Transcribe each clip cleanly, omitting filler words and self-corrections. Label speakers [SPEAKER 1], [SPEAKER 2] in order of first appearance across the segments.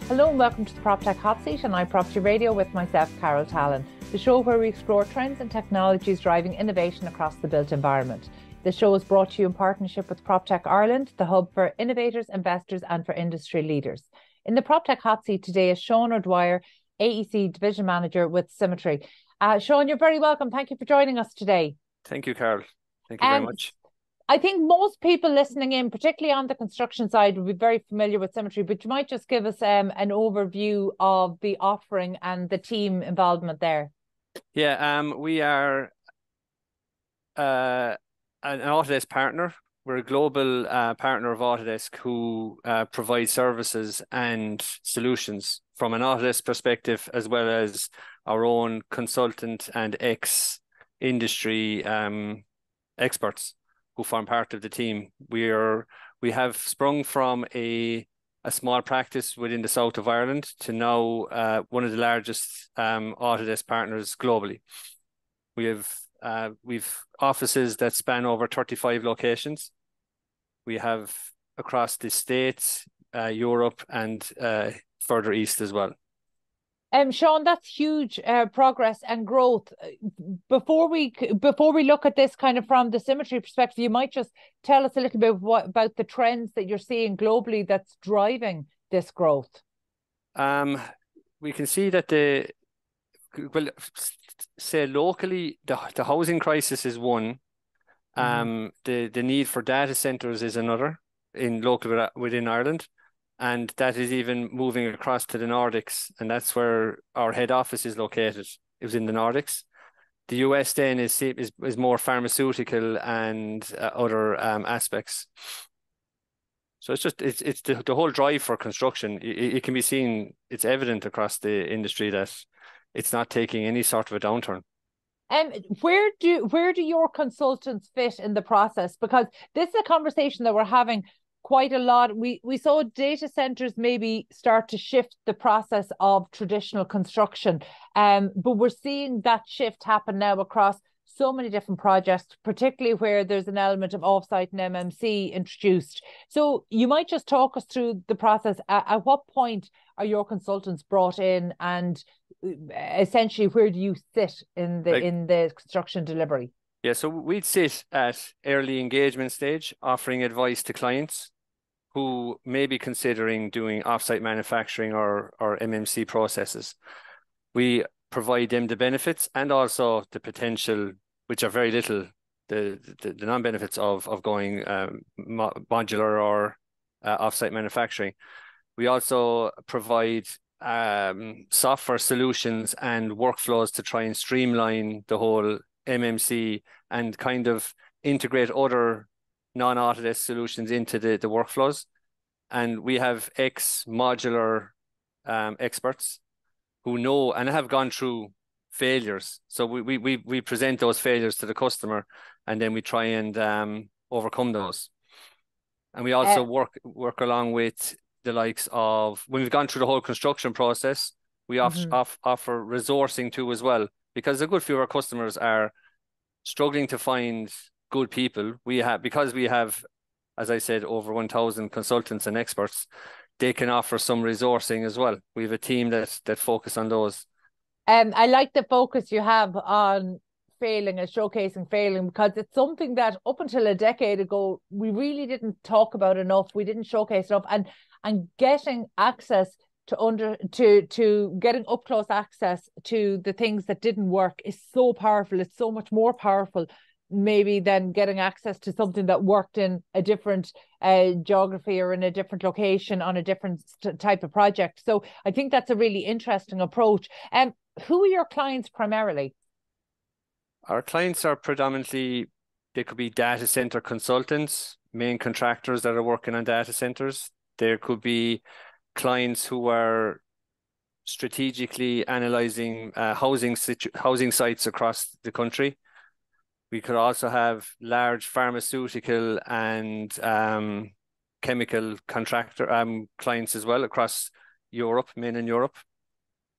[SPEAKER 1] Hello and welcome to the Proptech Hot Seat on iPropertyRadio with myself, Carol Tallon, the show where we explore trends and technologies driving innovation across the built environment. The show is brought to you in partnership with Proptech Ireland, the hub for innovators, investors and for industry leaders. In the Proptech Hot Seat today is Sean O'Dwyer, AEC Division Manager with Symetri. Sean, you're very welcome. Thank you for joining us today.
[SPEAKER 2] Thank you, Carol. Thank you very much.
[SPEAKER 1] I think most people listening in, particularly on the construction side, will be very familiar with Symetri, but you might just give us an overview of the offering and the team involvement there.
[SPEAKER 2] Yeah, we are an Autodesk partner. We're a global partner of Autodesk who provide services and solutions from an Autodesk perspective, as well as our own consultant and ex-industry experts who form part of the team. We have sprung from a small practice within the south of Ireland to now one of the largest Autodesk partners globally. We've offices that span over 35 locations. We have across the States, Europe, and further east as well.
[SPEAKER 1] Sean, that's huge progress and growth. Before we look at this kind of from the Symetri perspective, you might just tell us a little bit about the trends that you're seeing globally that's driving this growth.
[SPEAKER 2] We can see that locally, the housing crisis is one. The need for data centers is another within Ireland. And that is even moving across to the Nordics, and that's where our head office is located. It was in the Nordics. The US then is more pharmaceutical and other aspects. So it's the whole drive for construction. It can be seen. It's evident across the industry that it's not taking any sort of a downturn.
[SPEAKER 1] Where do your consultants fit in the process? Because this is a conversation that we're having quite a lot. We saw data centers maybe start to shift the process of traditional construction, but we're seeing that shift happen now across so many different projects, particularly where there's an element of offsite and MMC introduced. So you might just talk us through the process. At what point are your consultants brought in, and essentially where do you sit in the construction delivery?
[SPEAKER 2] Yeah, so we'd sit at early engagement stage, offering advice to clients who may be considering doing offsite manufacturing or MMC processes. We provide them the benefits and also the potential, which are very little, the non-benefits of going modular or offsite manufacturing. We also provide software solutions and workflows to try and streamline the whole MMC and kind of integrate other non-Autodesk solutions into the workflows. And we have ex-modular experts who know and have gone through failures. So we present those failures to the customer, and then we try and overcome those. And we also work along with the likes of, when we've gone through the whole construction process, we offer resourcing too as well, because a good few of our customers are struggling to find good people. Because we have, as I said, over 1,000 consultants and experts, they can offer some resourcing as well. We have a team that focus on those.
[SPEAKER 1] I like the focus you have on failing and showcasing failing, because it's something that up until a decade ago we really didn't talk about enough. We didn't showcase enough, and getting access to getting up close access to the things that didn't work is so powerful. It's so much more powerful maybe than getting access to something that worked in a different geography or in a different location on a different type of project. So I think that's a really interesting approach. Who are your clients primarily?
[SPEAKER 2] Our clients are predominantly, they could be data center consultants, main contractors that are working on data centers. There could be clients who are strategically analyzing housing sites across the country. We could also have large pharmaceutical and chemical contractor clients as well across Europe, mainland Europe.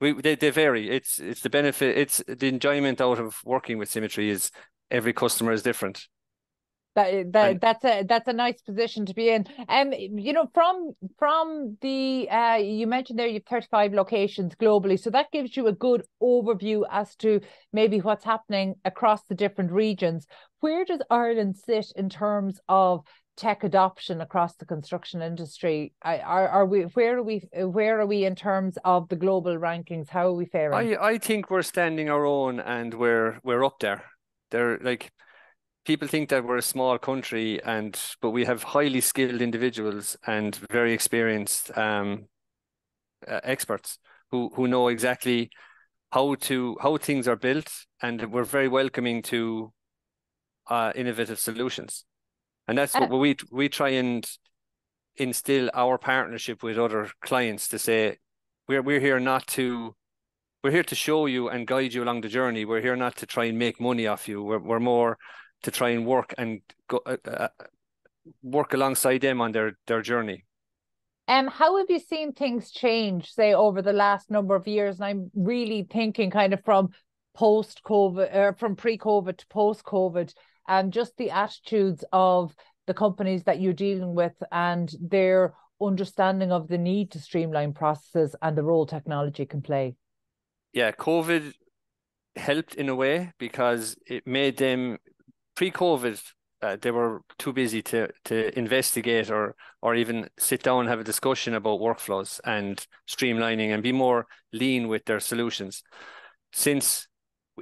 [SPEAKER 2] They vary. It's the benefit. It's the enjoyment out of working with Symetri is every customer is different.
[SPEAKER 1] That's a nice position to be in. You know, from the you mentioned there you've 35 locations globally, so that gives you a good overview as to maybe what's happening across the different regions. Where does Ireland sit in terms of tech adoption across the construction industry? Where are we in terms of the global rankings? How are we faring?
[SPEAKER 2] I think we're standing our own, and we're up there. They're like, people think that we're a small country, but we have highly skilled individuals and very experienced experts who know exactly how things are built, and we're very welcoming to innovative solutions. And that's what we try and instill our partnership with other clients, to say we're here to show you and guide you along the journey. We're here not to try and make money off you. We're more to try and work alongside them on their journey.
[SPEAKER 1] How have you seen things change, say, over the last number of years? And I'm really thinking kind of from post-COVID, or from pre-COVID to post-COVID, and just the attitudes of the companies that you're dealing with and their understanding of the need to streamline processes and the role technology can play.
[SPEAKER 2] Yeah, COVID helped in a way, because it made them, pre-COVID, they were too busy to investigate or even sit down and have a discussion about workflows and streamlining and be more lean with their solutions. Since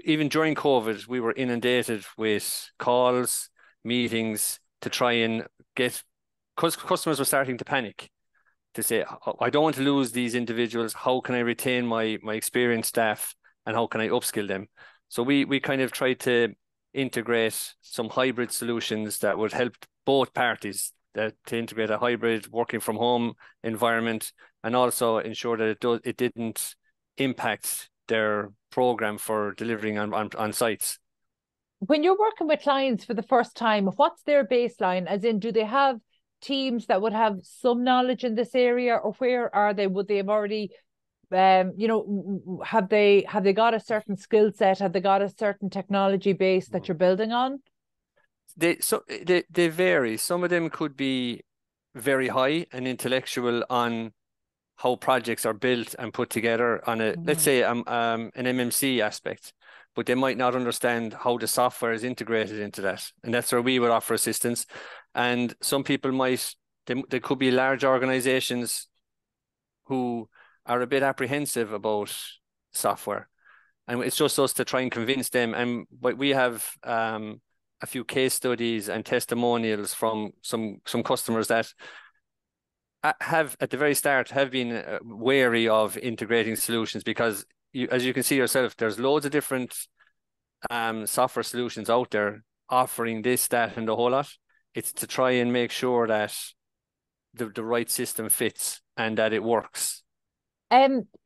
[SPEAKER 2] even during COVID, we were inundated with calls, meetings to try and get, because customers were starting to panic, to say, I don't want to lose these individuals. How can I retain my experienced staff, and how can I upskill them? So we kind of tried to integrate some hybrid solutions that would help both parties, to integrate a hybrid working from home environment, and also ensure that it didn't impact their program for delivering on sites.
[SPEAKER 1] When you're working with clients for the first time, what's their baseline? As in, do they have teams that would have some knowledge in this area, or where are they? Would they have already have they got a certain skill set? Have they got a certain technology base that you're building on?
[SPEAKER 2] They vary. Some of them could be very high and intellectual on how projects are built and put together on let's say an MMC aspect, but they might not understand how the software is integrated into that, and that's where we would offer assistance. And some people they could be large organizations who are a bit apprehensive about software, and it's just us to try and convince them. But we have a few case studies and testimonials from some customers that have at the very start have been wary of integrating solutions, because as you can see yourself, there's loads of different software solutions out there offering this, that, and the whole lot. It's to try and make sure that the right system fits and that it works.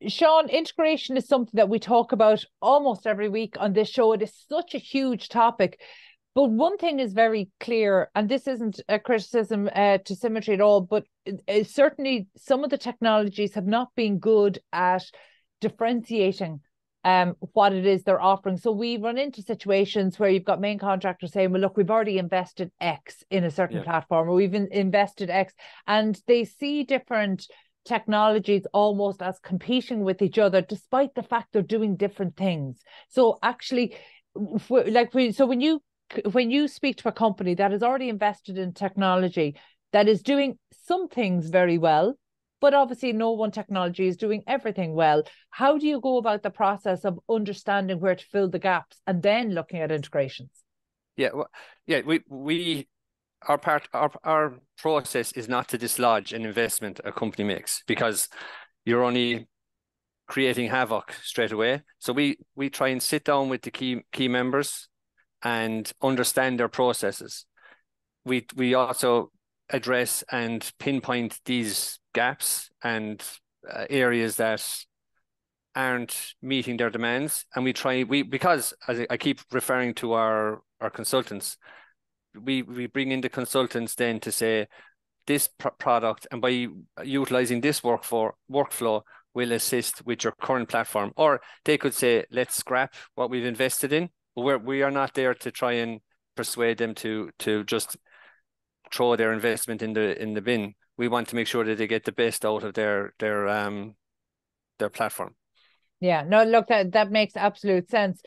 [SPEAKER 1] Sean, integration is something that we talk about almost every week on this show. It is such a huge topic. But one thing is very clear, and this isn't a criticism to Symetri at all, but certainly some of the technologies have not been good at differentiating what it is they're offering. So we run into situations where you've got main contractors saying, well, look, we've already invested X in a certain platform, or we've invested X, and they see different technologies almost as competing with each other, despite the fact they're doing different things. So actually, when you speak to a company that has already invested in technology that is doing some things very well, but obviously no one technology is doing everything well, how do you go about the process of understanding where to fill the gaps and then looking at integrations?
[SPEAKER 2] Our process is not to dislodge an investment a company makes, because you're only creating havoc straight away. So we try and sit down with the key members and understand their processes. We also address and pinpoint these gaps and areas that aren't meeting their demands, and because as I keep referring to our consultants, we bring in the consultants then to say this product, and by utilizing this workflow will assist with your current platform. Or they could say, let's scrap what we've invested in. But we are not there to try and persuade them to just throw their investment in the bin. We want to make sure that they get the best out of their platform.
[SPEAKER 1] Yeah, no, look, that makes absolute sense.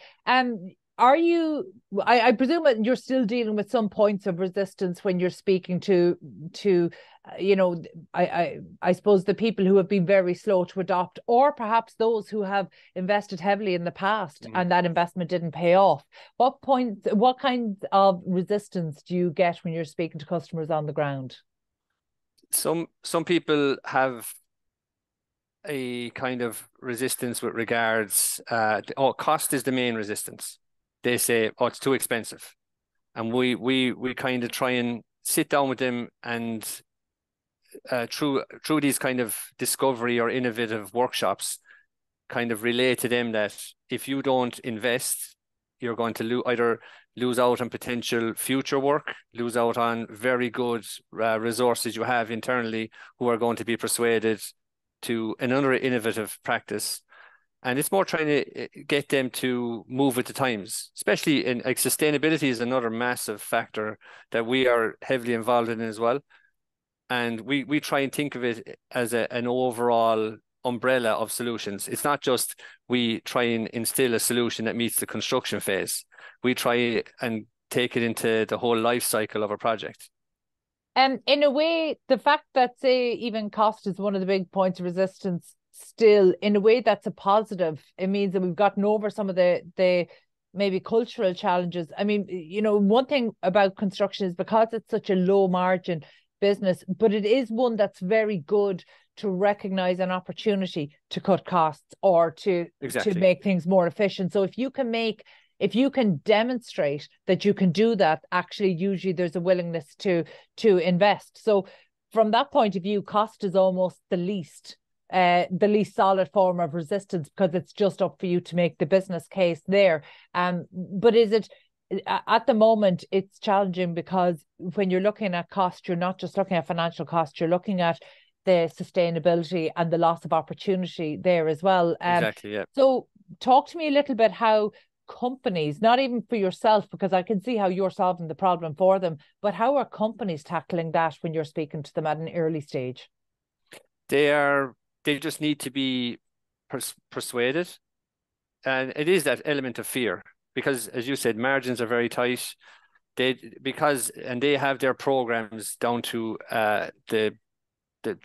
[SPEAKER 1] Are you, I presume that you're still dealing with some points of resistance when you're speaking to I suppose the people who have been very slow to adopt, or perhaps those who have invested heavily in the past and that investment didn't pay off. What kind of resistance do you get when you're speaking to customers on the ground?
[SPEAKER 2] Some people have a kind of resistance with regards, cost is the main resistance. They say, oh, it's too expensive. And we kind of try and sit down with them and through these kind of discovery or innovative workshops, kind of relay to them that if you don't invest, you're going to either lose out on potential future work, lose out on very good resources you have internally who are going to be persuaded to another innovative practice. And it's more trying to get them to move with the times, especially in like sustainability is another massive factor that we are heavily involved in as well. And we try and think of it as an overall umbrella of solutions. It's not just we try and instill a solution that meets the construction phase. We try and take it into the whole life cycle of a project.
[SPEAKER 1] In a way, the fact that, say, even cost is one of the big points of resistance, still, in a way, that's a positive. It means that we've gotten over some of the maybe cultural challenges. I mean, one thing about construction is because it's such a low margin business, but it is one that's very good to recognize an opportunity to cut costs or to make things more efficient. So if you can demonstrate that you can do that, actually, usually there's a willingness to invest. So from that point of view, cost is almost the least solid form of resistance because it's just up for you to make the business case there. But is it, at the moment, it's challenging because when you're looking at cost, you're not just looking at financial cost, you're looking at the sustainability and the loss of opportunity there as well.
[SPEAKER 2] Exactly, yeah.
[SPEAKER 1] So talk to me a little bit how companies, not even for yourself, because I can see how you're solving the problem for them, but how are companies tackling that when you're speaking to them at an early stage?
[SPEAKER 2] They just need to be persuaded. And it is that element of fear because, as you said, margins are very tight. They have their programs down to the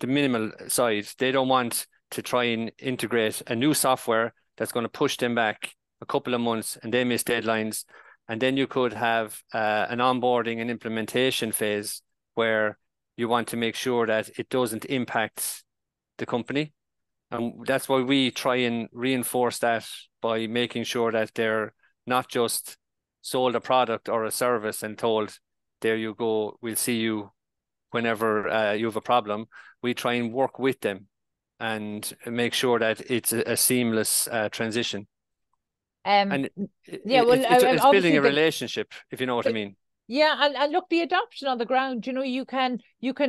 [SPEAKER 2] minimal size. They don't want to try and integrate a new software that's going to push them back a couple of months and they miss deadlines. And then you could have an onboarding and implementation phase where you want to make sure that it doesn't impact the company. And that's why we try and reinforce that by making sure that they're not just sold a product or a service and told, there you go, we'll see you whenever you have a problem. We try and work with them and make sure that it's a seamless transition. It's building a relationship, if you know what I mean.
[SPEAKER 1] Yeah, and look, the adoption on the ground, you can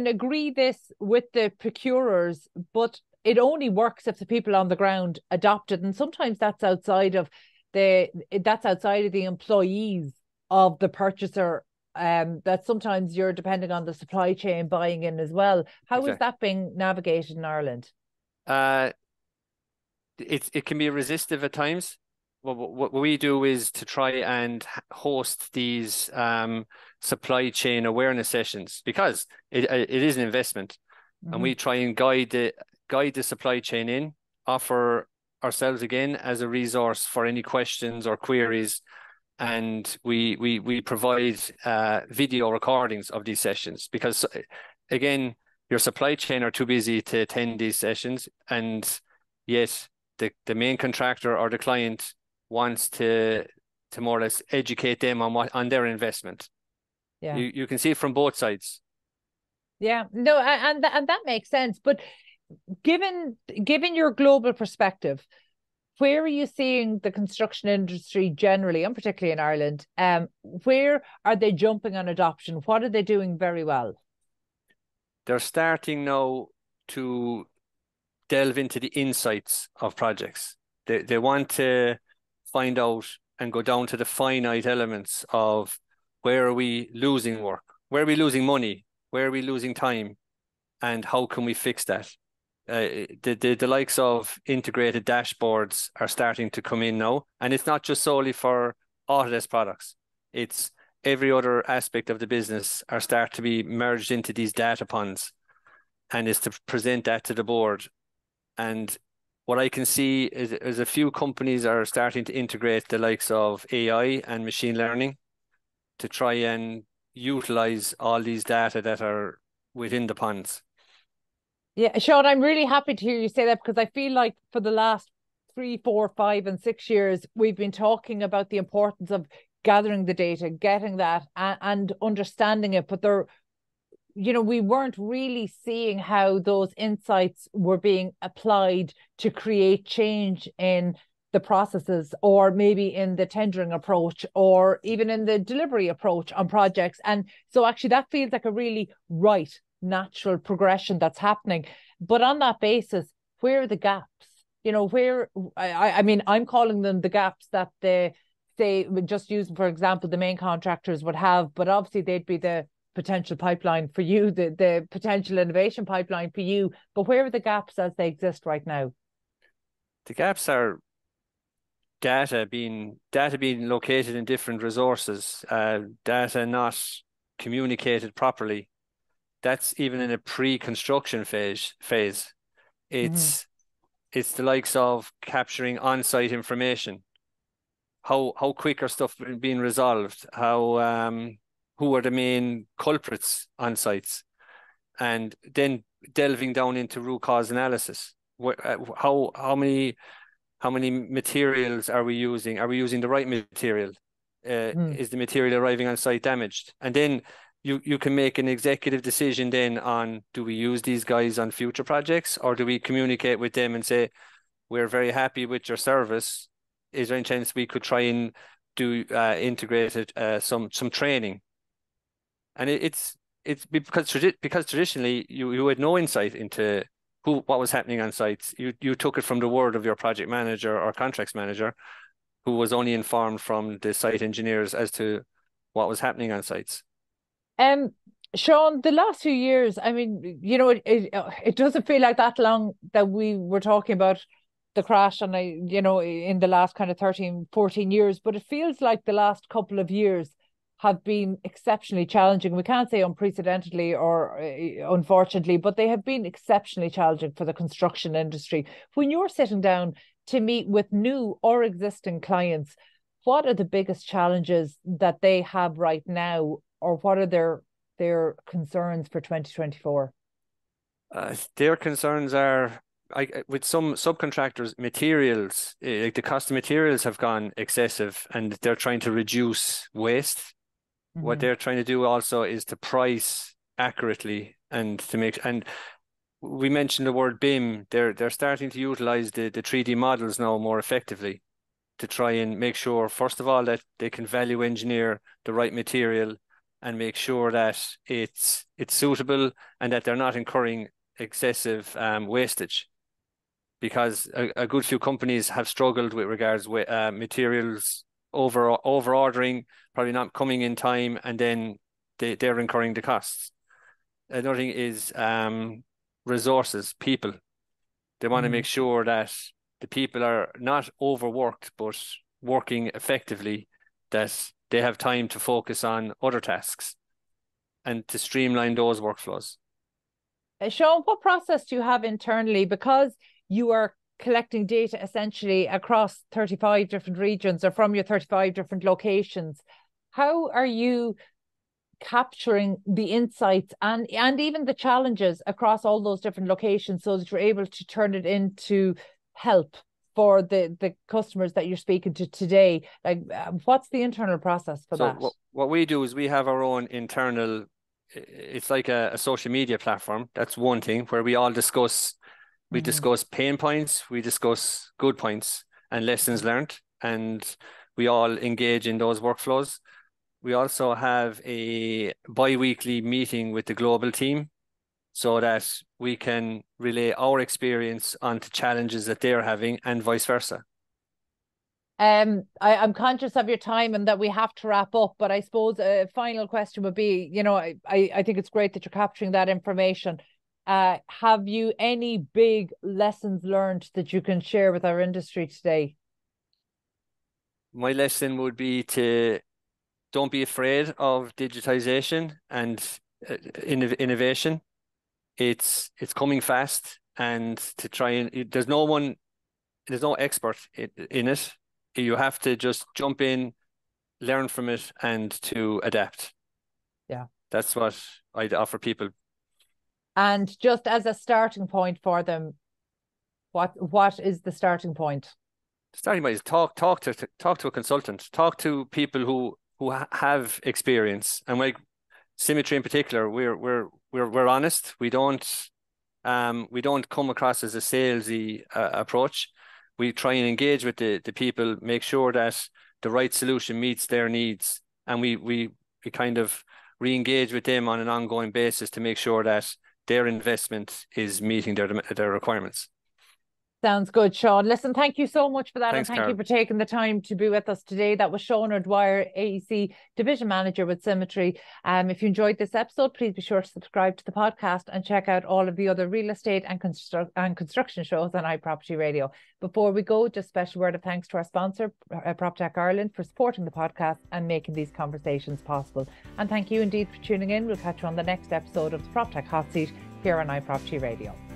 [SPEAKER 1] agree this with the procurers, but it only works if the people on the ground adopt it. And sometimes that's outside of the employees of the purchaser. That sometimes you're depending on the supply chain buying in as well. How is that being navigated in Ireland?
[SPEAKER 2] It can be resistive at times. What we do is to try and host these supply chain awareness sessions because it is an investment, and we try and guide the supply chain in, offer ourselves again as a resource for any questions or queries. And we provide video recordings of these sessions because, again, your supply chain are too busy to attend these sessions, and yet the main contractor or the client wants to more or less educate them on their investment. Yeah, you can see it from both sides.
[SPEAKER 1] Yeah, no, and that makes sense. But given your global perspective, where are you seeing the construction industry generally, and particularly in Ireland? Where are they jumping on adoption? What are they doing very well?
[SPEAKER 2] They're starting now to delve into the insights of projects. They want to find out and go down to the finite elements of Where are we losing work? Where are we losing money? Where are we losing time? And how can we fix that? The likes of integrated dashboards are starting to come in now. And it's not just solely for Autodesk products. It's every other aspect of the business are start to be merged into these data ponds, and is to present that to the board. And what I can see is a few companies are starting to integrate the likes of AI and machine learning to try and utilize all these data that are within the ponds.
[SPEAKER 1] Yeah, Sean, I'm really happy to hear you say that, because I feel like for the last 3, 4, 5, and 6 years, we've been talking about the importance of gathering the data, getting that, and understanding it. But we weren't really seeing how those insights were being applied to create change in the processes, or maybe in the tendering approach, or even in the delivery approach on projects. And so actually that feels like a really natural progression that's happening. But on that basis, where are the gaps? I mean, I'm calling them the gaps that say, just using, for example, the main contractors would have, but obviously they'd be the potential pipeline for you, the potential innovation pipeline for you. But where are the gaps as they exist right now?
[SPEAKER 2] The gaps are data being located in different resources, data not communicated properly. That's even in a pre-construction phase. It's the likes of capturing on-site information. How quick are stuff being resolved? Who are the main culprits on sites? And then delving down into root cause analysis. How many materials are we using? Are we using the right material? Is the material arriving on site damaged? And then you can make an executive decision then on, do we use these guys on future projects, or do we communicate with them and say, we're very happy with your service. Is there any chance we could try and do integrated some training? And it's because traditionally you had no insight into what was happening on sites. You took it from the word of your project manager or contracts manager, who was only informed from the site engineers as to what was happening on sites.
[SPEAKER 1] Sean, the last few years, I mean, it doesn't feel like that long that we were talking about the crash, and in the last kind of 13, 14 years, but it feels like the last couple of years have been exceptionally challenging. We can't say unprecedentedly or unfortunately, but they have been exceptionally challenging for the construction industry. When you're sitting down to meet with new or existing clients, what are the biggest challenges that they have right now, or what are their concerns for 2024?
[SPEAKER 2] Their concerns are, with some subcontractors, materials, like the cost of materials have gone excessive, and they're trying to reduce waste. What they're trying to do also is to price accurately, and we mentioned the word BIM. They're starting to utilize the 3D models now more effectively to try and make sure, first of all, that they can value engineer the right material and make sure that it's suitable and that they're not incurring excessive wastage. Because a good few companies have struggled with regards with materials over ordering, probably not coming in time, and then they're incurring the costs. Another thing is resources, people. They want to make sure that the people are not overworked, but working effectively, that they have time to focus on other tasks and to streamline those workflows.
[SPEAKER 1] Sean, what process do you have internally? Because you are collecting data essentially across 35 different regions, or from your 35 different locations. How are you capturing the insights and even the challenges across all those different locations, so that you're able to turn it into help for the customers that you're speaking to today? Like, what's the internal process for that?
[SPEAKER 2] What we do is we have our own internal, it's like a social media platform. That's one thing where we all discuss. We discuss pain points, we discuss good points and lessons learned, and we all engage in those workflows. We also have a bi-weekly meeting with the global team, so that we can relay our experience onto challenges that they're having, and vice versa.
[SPEAKER 1] I'm conscious of your time and that we have to wrap up, but I suppose a final question would be, I think it's great that you're capturing that information. Have you any big lessons learned that you can share with our industry today?
[SPEAKER 2] My lesson would be to don't be afraid of digitization and innovation. It's coming fast, and to try and there's no expert in it. You have to just jump in, learn from it, and to adapt.
[SPEAKER 1] Yeah.
[SPEAKER 2] That's what I'd offer people.
[SPEAKER 1] And just as a starting point for them, what is the starting point?
[SPEAKER 2] Starting by talk to a consultant, talk to people who have experience, and like Symetri in particular, we're honest. We don't come across as a salesy approach. We try and engage with the people, make sure that the right solution meets their needs, and we kind of re-engage with them on an ongoing basis to make sure that their investment is meeting their requirements.
[SPEAKER 1] Sounds good, Sean. Listen, thank you so much for that.
[SPEAKER 2] Thanks,
[SPEAKER 1] and thank
[SPEAKER 2] Carol.
[SPEAKER 1] you for taking the time to be with us today. That was Sean O'Dwyer, AEC Division Manager with Symetri. If you enjoyed this episode, please be sure to subscribe to the podcast and check out all of the other real estate and construction shows on iPropertyRadio. Before we go, just a special word of thanks to our sponsor, Proptech Ireland, for supporting the podcast and making these conversations possible. And thank you indeed for tuning in. We'll catch you on the next episode of the Proptech Hot Seat here on iPropertyRadio.